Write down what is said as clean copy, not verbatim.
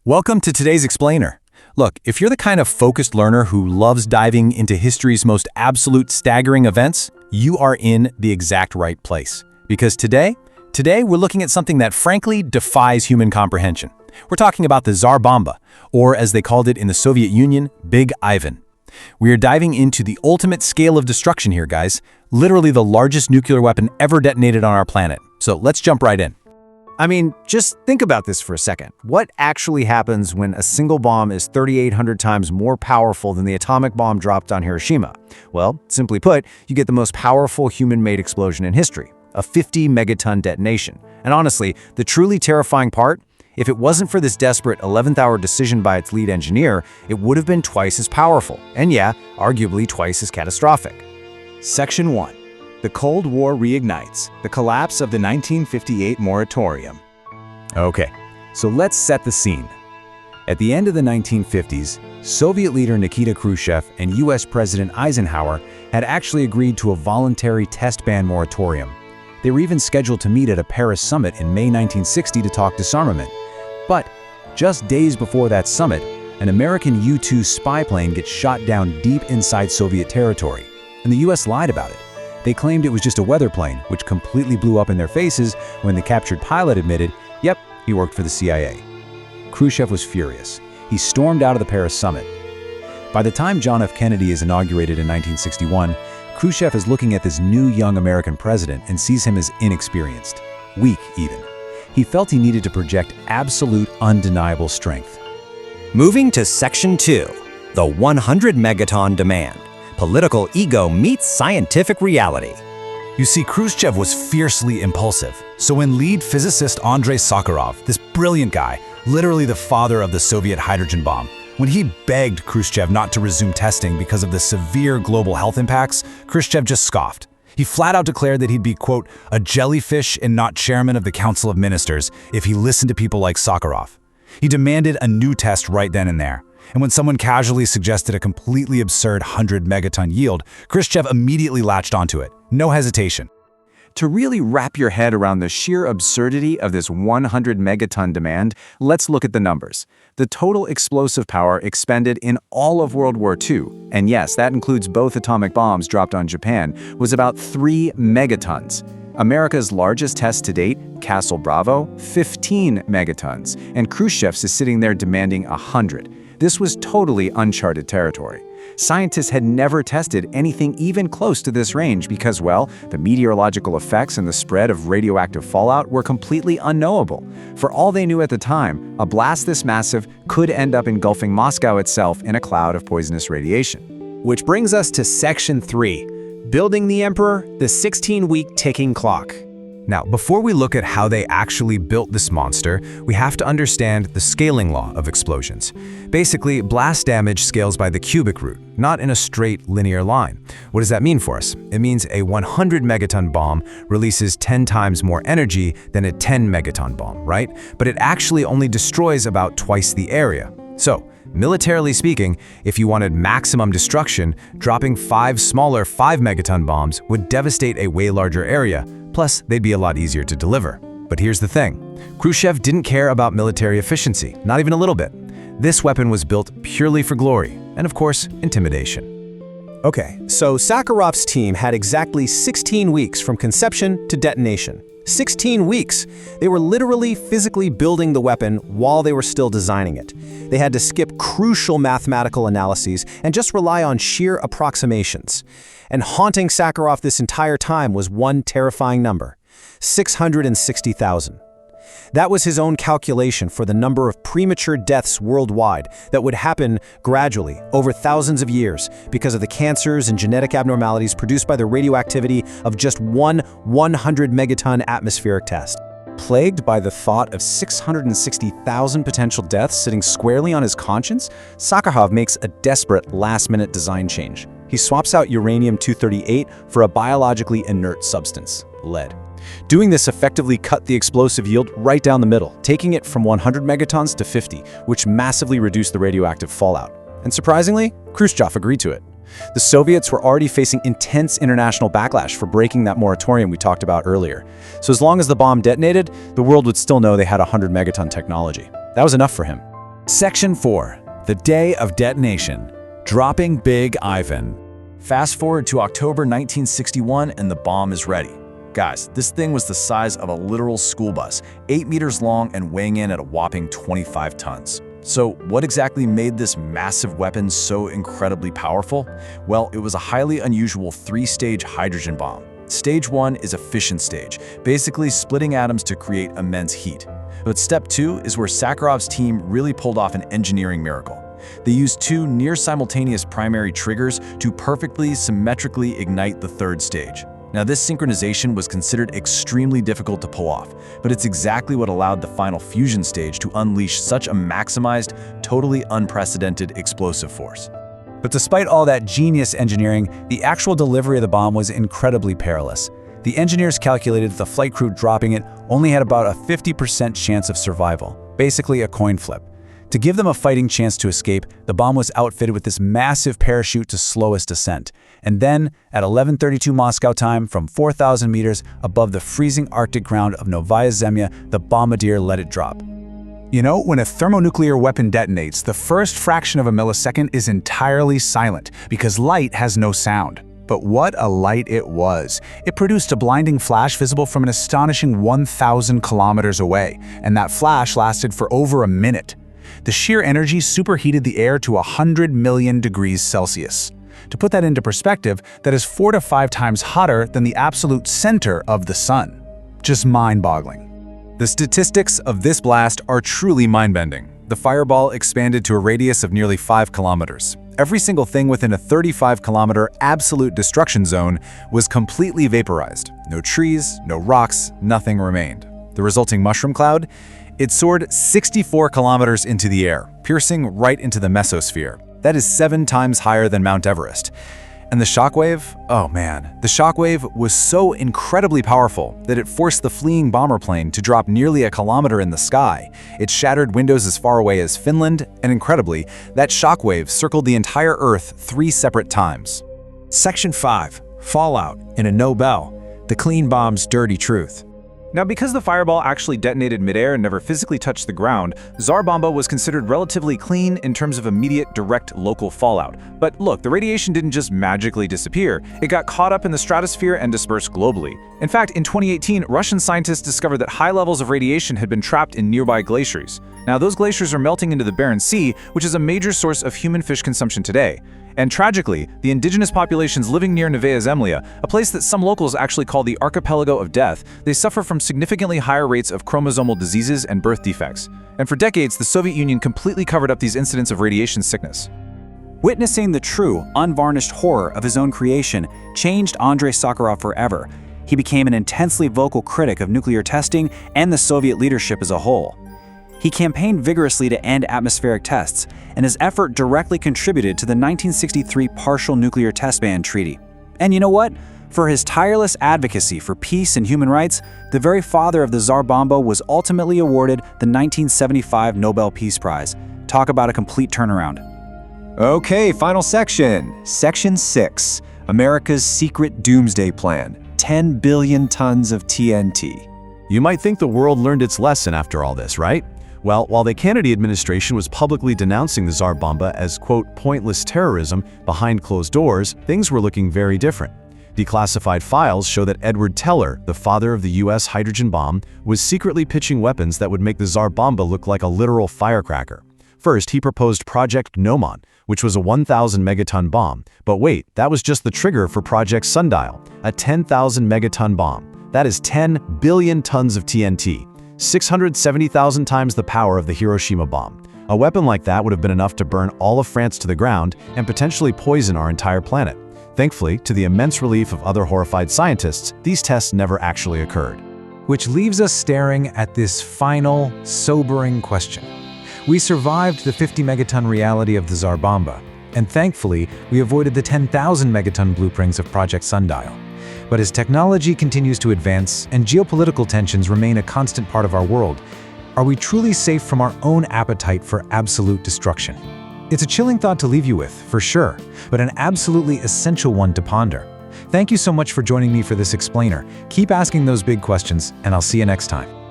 Welcome to today's Explainer. Look, if you're the kind of focused learner who loves diving into history's most absolute staggering events, you are in the exact right place. Because today we're looking at something that frankly defies human comprehension. We're talking about the Tsar Bomba, or as they called it in the Soviet Union, Big Ivan. We are diving into the ultimate scale of destruction here, guys. Literally the largest nuclear weapon ever detonated on our planet. So let's jump right in. I mean, just think about this for a second. What actually happens when a single bomb is 3,800 times more powerful than the atomic bomb dropped on Hiroshima? Well, simply put, you get the most powerful human-made explosion in history, a 50-megaton detonation. And honestly, the truly terrifying part? If it wasn't for this desperate 11th-hour decision by its lead engineer, it would have been twice as powerful, and yeah, arguably twice as catastrophic. Section 1. The Cold War reignites, the collapse of the 1958 moratorium. Okay, so let's set the scene. At the end of the 1950s, Soviet leader Nikita Khrushchev and US President Eisenhower had actually agreed to a voluntary test ban moratorium. They were even scheduled to meet at a Paris summit in May 1960 to talk disarmament. But just days before that summit, an American U-2 spy plane gets shot down deep inside Soviet territory, and the US lied about it. They claimed it was just a weather plane, which completely blew up in their faces when the captured pilot admitted, yep, he worked for the CIA. Khrushchev was furious. He stormed out of the Paris summit. By the time John F. Kennedy is inaugurated in 1961, Khrushchev is looking at this new young American president and sees him as inexperienced, weak even. He felt he needed to project absolute, undeniable strength. Moving to Section 2, the 100 megaton demand. Political ego meets scientific reality. You see, Khrushchev was fiercely impulsive. So when lead physicist Andrei Sakharov, this brilliant guy, literally the father of the Soviet hydrogen bomb, when he begged Khrushchev not to resume testing because of the severe global health impacts, Khrushchev just scoffed. He flat out declared that he'd be, quote, a jellyfish and not chairman of the Council of Ministers if he listened to people like Sakharov. He demanded a new test right then and there. And when someone casually suggested a completely absurd 100 megaton yield, Khrushchev immediately latched onto it. No hesitation. To really wrap your head around the sheer absurdity of this 100 megaton demand, let's look at the numbers. The total explosive power expended in all of World War II, and yes, that includes both atomic bombs dropped on Japan, was about 3 megatons. America's largest test to date, Castle Bravo, 15 megatons, and Khrushchev's is sitting there demanding 100. This was totally uncharted territory. Scientists had never tested anything even close to this range because, well, the meteorological effects and the spread of radioactive fallout were completely unknowable. For all they knew at the time, a blast this massive could end up engulfing Moscow itself in a cloud of poisonous radiation. Which brings us to Section 3, Building the Emperor, the 16-week ticking clock. Now, before we look at how they actually built this monster, we have to understand the scaling law of explosions. Basically, blast damage scales by the cubic root, not in a straight linear line. What does that mean for us? It means a 100 megaton bomb releases 10 times more energy than a 10 megaton bomb, right? But it actually only destroys about twice the area. So, militarily speaking, if you wanted maximum destruction, dropping 5 smaller 5 megaton bombs would devastate a way larger area. Plus, they'd be a lot easier to deliver. But here's the thing. Khrushchev didn't care about military efficiency, not even a little bit. This weapon was built purely for glory, and of course, intimidation. Okay, so Sakharov's team had exactly 16 weeks from conception to detonation. 16 weeks! They were literally physically building the weapon while they were still designing it. They had to skip crucial mathematical analyses and just rely on sheer approximations. And haunting Sakharov this entire time was one terrifying number: 660,000. That was his own calculation for the number of premature deaths worldwide that would happen gradually over thousands of years because of the cancers and genetic abnormalities produced by the radioactivity of just one 100 megaton atmospheric test. Plagued by the thought of 660,000 potential deaths sitting squarely on his conscience, Sakharov makes a desperate last-minute design change. He swaps out uranium-238 for a biologically inert substance, lead. Doing this effectively cut the explosive yield right down the middle, taking it from 100 megatons to 50, which massively reduced the radioactive fallout. And surprisingly, Khrushchev agreed to it. The Soviets were already facing intense international backlash for breaking that moratorium we talked about earlier. So as long as the bomb detonated, the world would still know they had 100 megaton technology. That was enough for him. Section 4. The Day of Detonation. Dropping Big Ivan. Fast forward to October 1961 and the bomb is ready. Guys, this thing was the size of a literal school bus, 8 meters long and weighing in at a whopping 25 tons. So what exactly made this massive weapon so incredibly powerful? Well, it was a highly unusual 3-stage hydrogen bomb. Stage 1 is a fission stage, basically splitting atoms to create immense heat. But step 2 is where Sakharov's team really pulled off an engineering miracle. They used 2 near-simultaneous primary triggers to perfectly symmetrically ignite the 3rd stage. Now, this synchronization was considered extremely difficult to pull off, but it's exactly what allowed the final fusion stage to unleash such a maximized, totally unprecedented explosive force. But despite all that genius engineering, the actual delivery of the bomb was incredibly perilous. The engineers calculated that the flight crew dropping it only had about a 50% chance of survival, basically a coin flip. To give them a fighting chance to escape, the bomb was outfitted with this massive parachute to slow its descent. And then, at 11:32 Moscow time, from 4,000 meters above the freezing Arctic ground of Novaya Zemlya, the bombardier let it drop. You know, when a thermonuclear weapon detonates, the first fraction of a millisecond is entirely silent because light has no sound. But what a light it was. It produced a blinding flash visible from an astonishing 1,000 kilometers away, and that flash lasted for over a minute. The sheer energy superheated the air to 100 million degrees Celsius. To put that into perspective, that is 4 to 5 times hotter than the absolute center of the sun. Just mind-boggling. The statistics of this blast are truly mind-bending. The fireball expanded to a radius of nearly 5 kilometers. Every single thing within a 35-kilometer absolute destruction zone was completely vaporized. No trees, no rocks, nothing remained. The resulting mushroom cloud? It soared 64 kilometers into the air, piercing right into the mesosphere. That is 7 times higher than Mount Everest. And the shockwave? Oh man, the shockwave was so incredibly powerful that it forced the fleeing bomber plane to drop nearly a kilometer in the sky. It shattered windows as far away as Finland, and incredibly, that shockwave circled the entire Earth 3 separate times. Section 5. Fallout in a Nobel. The clean bomb's dirty truth. Now, because the fireball actually detonated midair and never physically touched the ground, Tsar Bomba was considered relatively clean in terms of immediate, direct local fallout. But look, the radiation didn't just magically disappear. It got caught up in the stratosphere and dispersed globally. In fact, in 2018, Russian scientists discovered that high levels of radiation had been trapped in nearby glaciers. Now, those glaciers are melting into the Barents Sea, which is a major source of human fish consumption today. And tragically, the indigenous populations living near Novaya Zemlya, a place that some locals actually call the archipelago of death, they suffer from significantly higher rates of chromosomal diseases and birth defects. And for decades, the Soviet Union completely covered up these incidents of radiation sickness. Witnessing the true, unvarnished horror of his own creation changed Andrei Sakharov forever. He became an intensely vocal critic of nuclear testing and the Soviet leadership as a whole. He campaigned vigorously to end atmospheric tests, and his effort directly contributed to the 1963 Partial Nuclear Test Ban Treaty. And you know what? For his tireless advocacy for peace and human rights, the very father of the Tsar Bomba was ultimately awarded the 1975 Nobel Peace Prize. Talk about a complete turnaround. Okay, final section. Section 6. America's secret doomsday plan. 10 billion tons of TNT. You might think the world learned its lesson after all this, right? Well, while the Kennedy administration was publicly denouncing the Tsar Bomba as, quote, pointless terrorism behind closed doors, things were looking very different. Declassified files show that Edward Teller, the father of the U.S. hydrogen bomb, was secretly pitching weapons that would make the Tsar Bomba look like a literal firecracker. First, he proposed Project Gnomon, which was a 1,000 megaton bomb. But wait, that was just the trigger for Project Sundial, a 10,000 megaton bomb. That is 10 billion tons of TNT. 670,000 times the power of the Hiroshima bomb. A weapon like that would have been enough to burn all of France to the ground and potentially poison our entire planet. Thankfully, to the immense relief of other horrified scientists, these tests never actually occurred. Which leaves us staring at this final, sobering question. We survived the 50 megaton reality of the Tsar Bomba, and thankfully, we avoided the 10,000 megaton blueprints of Project Sundial. But as technology continues to advance and geopolitical tensions remain a constant part of our world, are we truly safe from our own appetite for absolute destruction? It's a chilling thought to leave you with, for sure, but an absolutely essential one to ponder. Thank you so much for joining me for this explainer. Keep asking those big questions, and I'll see you next time.